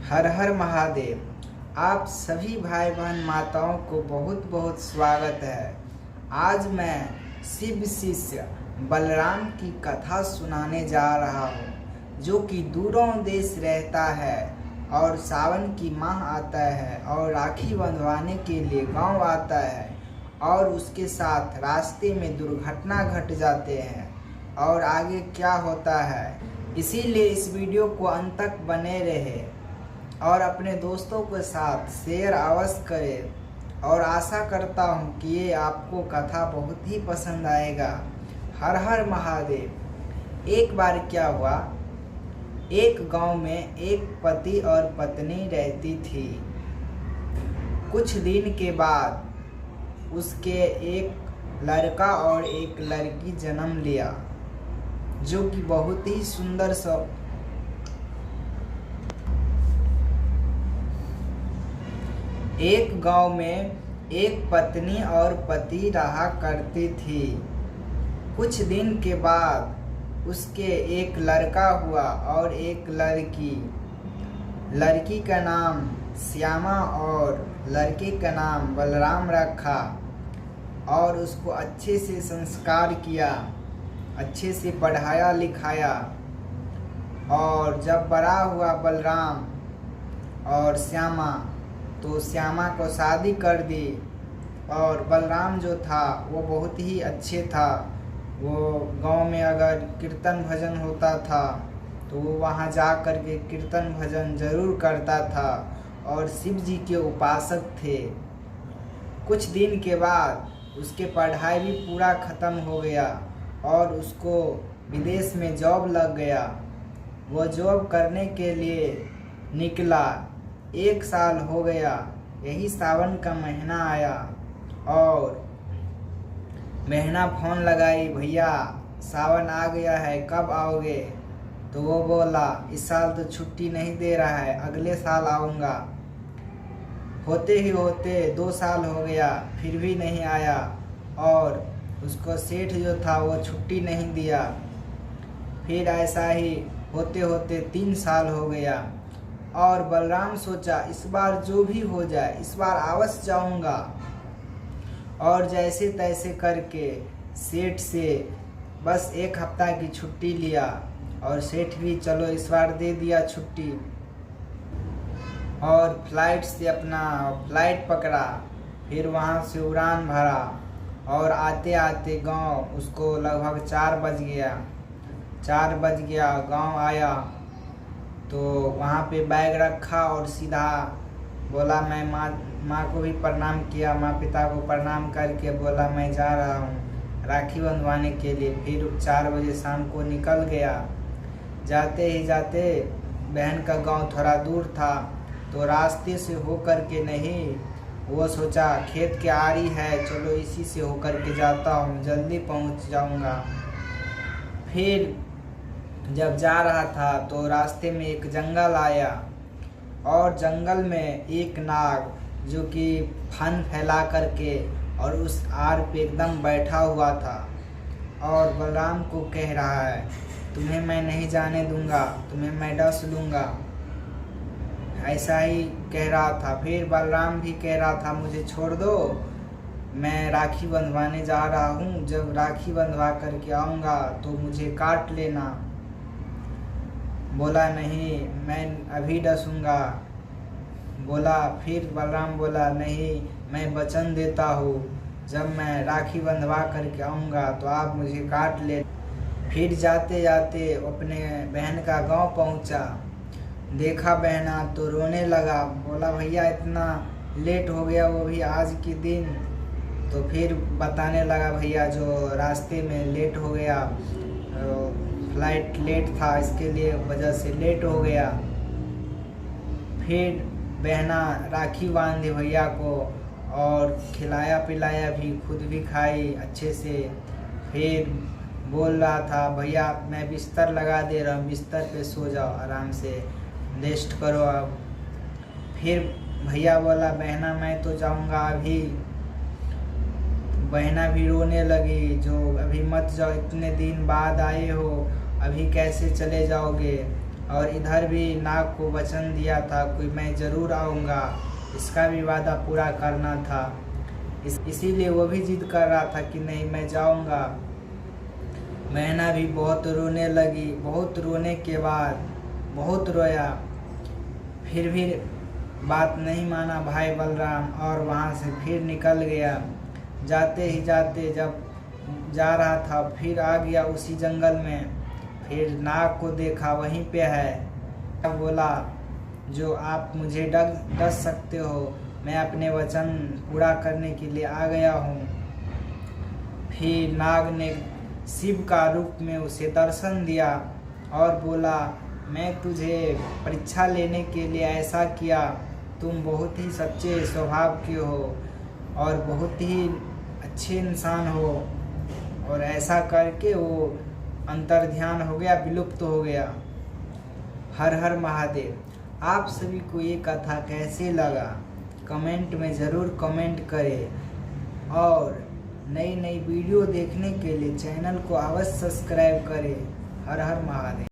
हर हर महादेव। आप सभी भाई बहन माताओं को बहुत बहुत स्वागत है। आज मैं शिव शिष्य बलराम की कथा सुनाने जा रहा हूँ, जो कि दूरों देश रहता है और सावन की माह आता है और राखी बंधवाने के लिए गांव आता है और उसके साथ रास्ते में दुर्घटना घट जाते हैं और आगे क्या होता है। इसीलिए इस वीडियो को अंत तक बने रहे और अपने दोस्तों के साथ शेयर अवश्य करें और आशा करता हूँ कि ये आपको कथा बहुत ही पसंद आएगा। हर हर महादेव। एक बार क्या हुआ, एक गांव में एक पति और पत्नी रहती थी। कुछ दिन के बाद उसके एक लड़का और एक लड़की जन्म लिया, जो कि बहुत ही सुंदर सा। एक गांव में एक पत्नी और पति रहा करती थी। कुछ दिन के बाद उसके एक लड़का हुआ और एक लड़की। लड़की का नाम श्यामा और लड़के का नाम बलराम रखा और उसको अच्छे से संस्कार किया, अच्छे से पढ़ाया लिखाया। और जब बड़ा हुआ बलराम और श्यामा, तो श्यामा को शादी कर दी। और बलराम जो था वो बहुत ही अच्छे था। वो गांव में अगर कीर्तन भजन होता था तो वो वहाँ जा कर के कीर्तन भजन जरूर करता था और शिव जी के उपासक थे। कुछ दिन के बाद उसके पढ़ाई भी पूरा ख़त्म हो गया और उसको विदेश में जॉब लग गया। वो जॉब करने के लिए निकला। 1 साल हो गया। यही सावन का महीना आया और महीना फोन लगाई, भैया सावन आ गया है, कब आओगे? तो वो बोला, इस साल तो छुट्टी नहीं दे रहा है, अगले साल आऊँगा। होते ही होते 2 साल हो गया, फिर भी नहीं आया और उसको सेठ जो था वो छुट्टी नहीं दिया। फिर ऐसा ही होते होते 3 साल हो गया और बलराम सोचा, इस बार जो भी हो जाए, इस बार अवश्य जाऊंगा। और जैसे तैसे करके सेठ से बस 1 हफ्ता की छुट्टी लिया और सेठ भी चलो इस बार दे दिया छुट्टी। और फ्लाइट से अपना फ्लाइट पकड़ा, फिर वहाँ से उड़ान भरा और आते आते गांव उसको लगभग 4 बज गया। 4 बज गया, गांव आया तो वहाँ पे बैग रखा और सीधा बोला, मैं माँ को भी प्रणाम किया, माँ पिता को प्रणाम करके बोला मैं जा रहा हूँ राखी बंधवाने के लिए। फिर 4 बजे शाम को निकल गया। जाते ही जाते बहन का गांव थोड़ा दूर था, तो रास्ते से होकर के नहीं, वो सोचा खेत के आरी है, चलो इसी से होकर के जाता हूँ, जल्दी पहुँच जाऊँगा। फिर जब जा रहा था तो रास्ते में एक जंगल आया और जंगल में एक नाग जो कि फन फैला करके और उस आर पे एकदम बैठा हुआ था और बलराम को कह रहा है, तुम्हें मैं नहीं जाने दूंगा, तुम्हें मैं डस लूँगा। ऐसा ही कह रहा था। फिर बलराम भी कह रहा था, मुझे छोड़ दो, मैं राखी बंधवाने जा रहा हूँ, जब राखी बंधवा करके आऊँगा तो मुझे काट लेना। बोला नहीं, मैं अभी डसूंगा। बोला, फिर बलराम बोला, नहीं मैं वचन देता हूँ, जब मैं राखी बंधवा करके आऊँगा तो आप मुझे काट ले। फिर जाते जाते अपने बहन का गांव पहुँचा। देखा बहना तो रोने लगा। बोला, भैया इतना लेट हो गया, वो भी आज के दिन। तो फिर बताने लगा, भैया जो रास्ते में लेट हो गया, फ्लाइट लेट था, इसके लिए वजह से लेट हो गया। फिर बहना राखी बांधी भैया को और खिलाया पिलाया भी, खुद भी खाई अच्छे से। फिर बोल रहा था, भैया मैं बिस्तर लगा दे रहा हूँ, बिस्तर पे सो जाओ, आराम से रेस्ट करो अब। फिर भैया बोला, बहना मैं तो जाऊँगा अभी। बहना भी रोने लगी, जो अभी मत जाओ, इतने दिन बाद आए हो, अभी कैसे चले जाओगे? और इधर भी नाग को वचन दिया था कि मैं ज़रूर आऊँगा, इसका भी वादा पूरा करना था। इसीलिए वो भी जिद कर रहा था कि नहीं मैं जाऊँगा। मैना भी बहुत रोने लगी। बहुत रोने के बाद बहुत रोया, फिर भी बात नहीं माना भाई बलराम और वहाँ से फिर निकल गया। जाते ही जाते जब जा रहा था फिर आ गया उसी जंगल में। फिर नाग को देखा वहीं पे है। अब बोला जो आप मुझे डस सकते हो, मैं अपने वचन पूरा करने के लिए आ गया हूँ। फिर नाग ने शिव का रूप में उसे दर्शन दिया और बोला मैं तुझे परीक्षा लेने के लिए ऐसा किया, तुम बहुत ही सच्चे स्वभाव के हो और बहुत ही अच्छे इंसान हो। और ऐसा करके वो अंतर्ध्यान हो गया, विलुप्त हो गया। हर हर महादेव। आप सभी को ये कथा कैसे लगा कमेंट में ज़रूर कमेंट करें और नई नई वीडियो देखने के लिए चैनल को अवश्य सब्सक्राइब करें। हर हर महादेव।